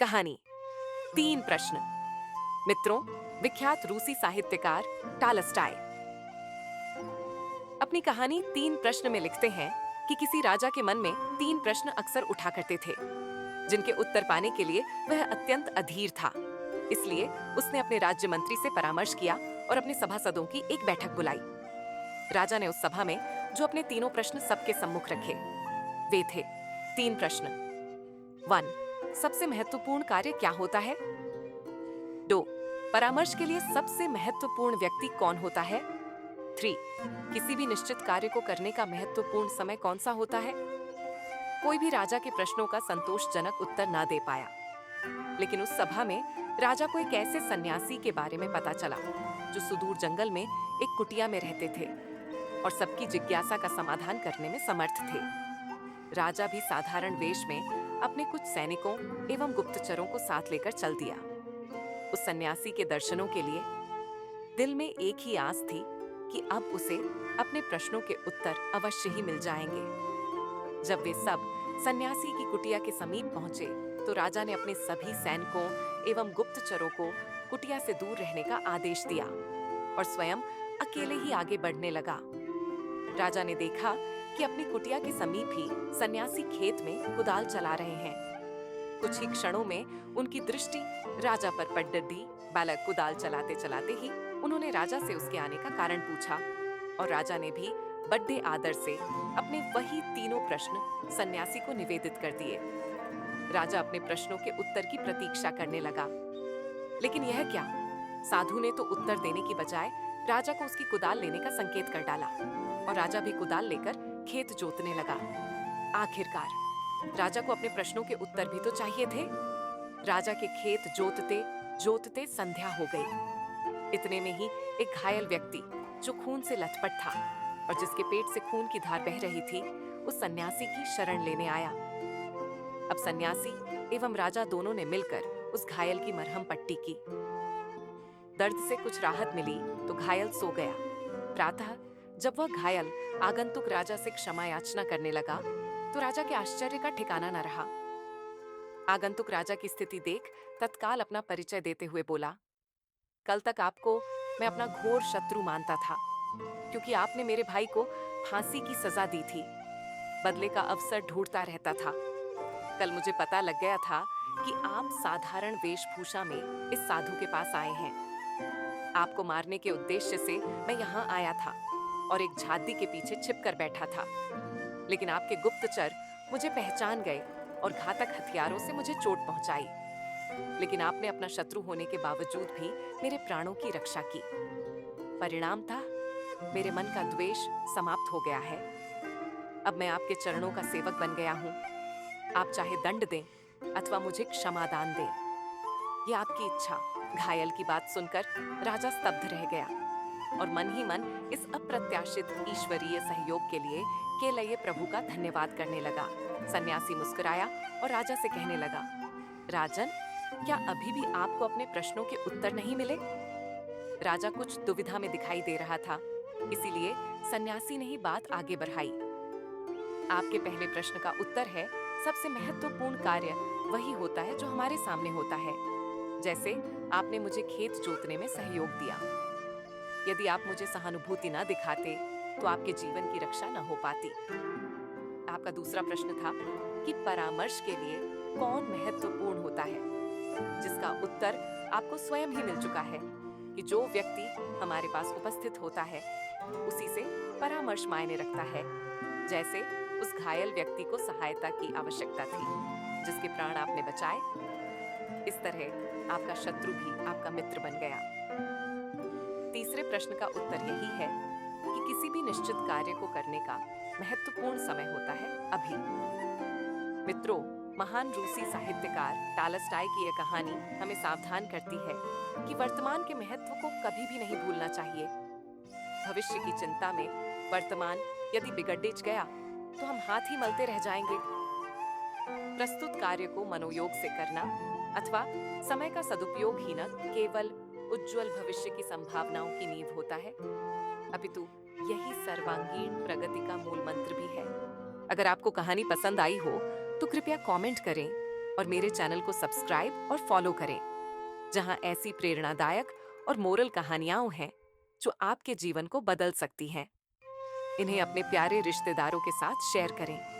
कहानी 3 प्रश्न। मित्रों, विख्यात रूसी साहित्यकार टालस्टाय अपनी कहानी 3 प्रश्न में लिखते हैं कि किसी राजा के मन में 3 प्रश्न अक्सर उठा करते थे, जिनके उत्तर पाने के लिए वह अत्यंत अधीर था। इसलिए उसने अपने राज्य मंत्री से परामर्श किया और अपने सभासदों की एक बैठक बुलाई। राजा ने उस सभा में जो अपने तीनों प्रश्न सबके सम्मुख रखे, वे थे 3 प्रश्न। 1. सबसे महत्वपूर्ण कार्य क्या होता है? 2. परामर्श के लिए सबसे महत्वपूर्ण व्यक्ति कौन होता है? 3. किसी भी निश्चित कार्य को करने का महत्वपूर्ण समय कौन सा होता है? कोई भी राजा के प्रश्नों का संतोषजनक उत्तर ना दे पाया, लेकिन उस सभा में राजा को एक ऐसे सन्यासी के बारे में पता चला जो सुदूर जंगल में एक कुटिया में रहते थे और सबकी जिज्ञासा का समाधान करने में समर्थ थे। राजा भी साधारण वेश में अपने कुछ सैनिकों एवं गुप्तचरों को साथ लेकर चल दिया। उस सन्यासी के दर्शनों के लिए दिल में एक ही आस थी कि अब उसे अपने प्रश्नों के उत्तर अवश्य ही मिल जाएंगे। जब वे सब सन्यासी की कुटिया के समीप पहुंचे, तो राजा ने अपने सभी सैनिकों एवं गुप्तचरों को कुटिया से दूर रहने का आदेश दिया और स्वयं अकेले ही आगे बढ़ने लगा। राजा ने देखा कि अपनी कुटिया के समीप ही सन्यासी खेत में कुदाल चला रहे हैं। कुछ ही क्षणों में उनकी दृष्टि राजा पर पड़ गई। बालक कुदाल चलाते चलाते ही उन्होंने राजा से उसके आने का कारण पूछा और राजा ने भी बड़े आदर से अपने वही तीनों प्रश्न सन्यासी को निवेदित कर दिए। राजा अपने प्रश्नों के उत्तर की प्रतीक्षा करने लगा, लेकिन यह क्या? साधु ने तो उत्तर देने की बजाय राजा को उसकी कुदाल लेने का संकेत कर डाला और राजा भी कुदाल लेकर खेत जोतने लगा। आखिरकार राजा को अपने प्रश्नों के उत्तर भी तो चाहिए थे। राजा के खेत जोतते जोतते संध्या हो गई। इतने में ही एक घायल व्यक्ति जो खून से लथपथ था और जिसके पेट से खून की धार बह रही थी, उस सन्यासी की शरण लेने आया। अब सन्यासी एवं राजा दोनों ने मिलकर उस घायल की मरहम पट्टी की। दर्द से कुछ राहत मिली तो घायल सो गया। प्रातः जब वह घायल आगंतुक राजा से क्षमा याचना करने लगा, तो राजा के आश्चर्य का ठिकाना न रहा। आगंतुक राजा की स्थिति देख तत्काल अपना परिचय देते हुए बोला, कल तक आपको मैं अपना घोर शत्रु मानता था, क्योंकि आपने मेरे भाई को फांसी की सजा दी थी। बदले का अवसर ढूंढता रहता था। कल मुझे पता लग गया था कि आप साधारण वेशभूषा में इस साधु के पास आए हैं। आपको मारने के उद्देश्य से मैं यहाँ आया था और एक झाड़ी के पीछे छिपकर बैठा था, लेकिन आपके गुप्तचर मुझे पहचान गए और घातक हथियारों से मुझे चोट पहुंचाई। लेकिन आपने अपना शत्रु होने के बावजूद भी मेरे प्राणों की रक्षा की। परिणाम था, मेरे मन का द्वेष समाप्त हो गया है। अब मैं आपके चरणों का सेवक बन गया हूँ। आप चाहे दंड दें अथवा मुझे क्षमादान दें, ये आपकी इच्छा। घायल की बात सुनकर राजा स्तब्ध रह गया और मन ही मन इस अप्रत्याशित ईश्वरीय सहयोग के लिए केलय प्रभु का धन्यवाद करने लगा। सन्यासी मुस्कुराया और राजा से कहने लगा, राजन, क्या अभी भी आपको अपने प्रश्नों के उत्तर नहीं मिले? राजा कुछ दुविधा में दिखाई दे रहा था, इसीलिए सन्यासी ने ही बात आगे बढ़ाई। आपके पहले प्रश्न का उत्तर है, सबसे महत्वपूर्ण कार्य वही होता है जो हमारे सामने होता है। जैसे आपने मुझे खेत जोतने में सहयोग दिया। यदि आप मुझे सहानुभूति न दिखाते तो आपके जीवन की रक्षा न हो पाती। आपका दूसरा प्रश्न था कि परामर्श के लिए कौन महत्वपूर्ण होता है, जिसका उत्तर आपको स्वयं ही मिल चुका है कि जो व्यक्ति हमारे पास उपस्थित होता है उसी से परामर्श मायने रखता है। जैसे उस घायल व्यक्ति को सहायता की आवश्यकता थी, जिसके प्राण आपने बचाए। इस तरह आपका शत्रु भी आपका मित्र बन गया। तीसरे प्रश्न का उत्तर यही है कि किसी भी निश्चित कार्य को करने का महत्वपूर्ण समय होता है अभी। मित्रों, महान रूसी साहित्यकार टालस्टाय की यह कहानी हमें सावधान करती है कि वर्तमान के महत्व को कभी भी नहीं भूलना चाहिए। भविष्य की चिंता में वर्तमान यदि बिगड़ गया तो हम हाथ ही मलते रह जाएंगे। प्रस्तुत कार्य को मनोयोग से करना अथवा समय का सदुपयोग ही न केवल उज्जवल भविष्य की संभावनाओं की नींव होता है, अपितु यही सर्वांगीण प्रगति का मूल मंत्र भी है। अगर आपको कहानी पसंद आई हो तो कृपया कमेंट करें और मेरे चैनल को सब्सक्राइब और फॉलो करें, जहां ऐसी प्रेरणादायक और मोरल कहानियां हैं जो आपके जीवन को बदल सकती हैं। इन्हें अपने प्यारे रिश्तेदारों के साथ शेयर करें।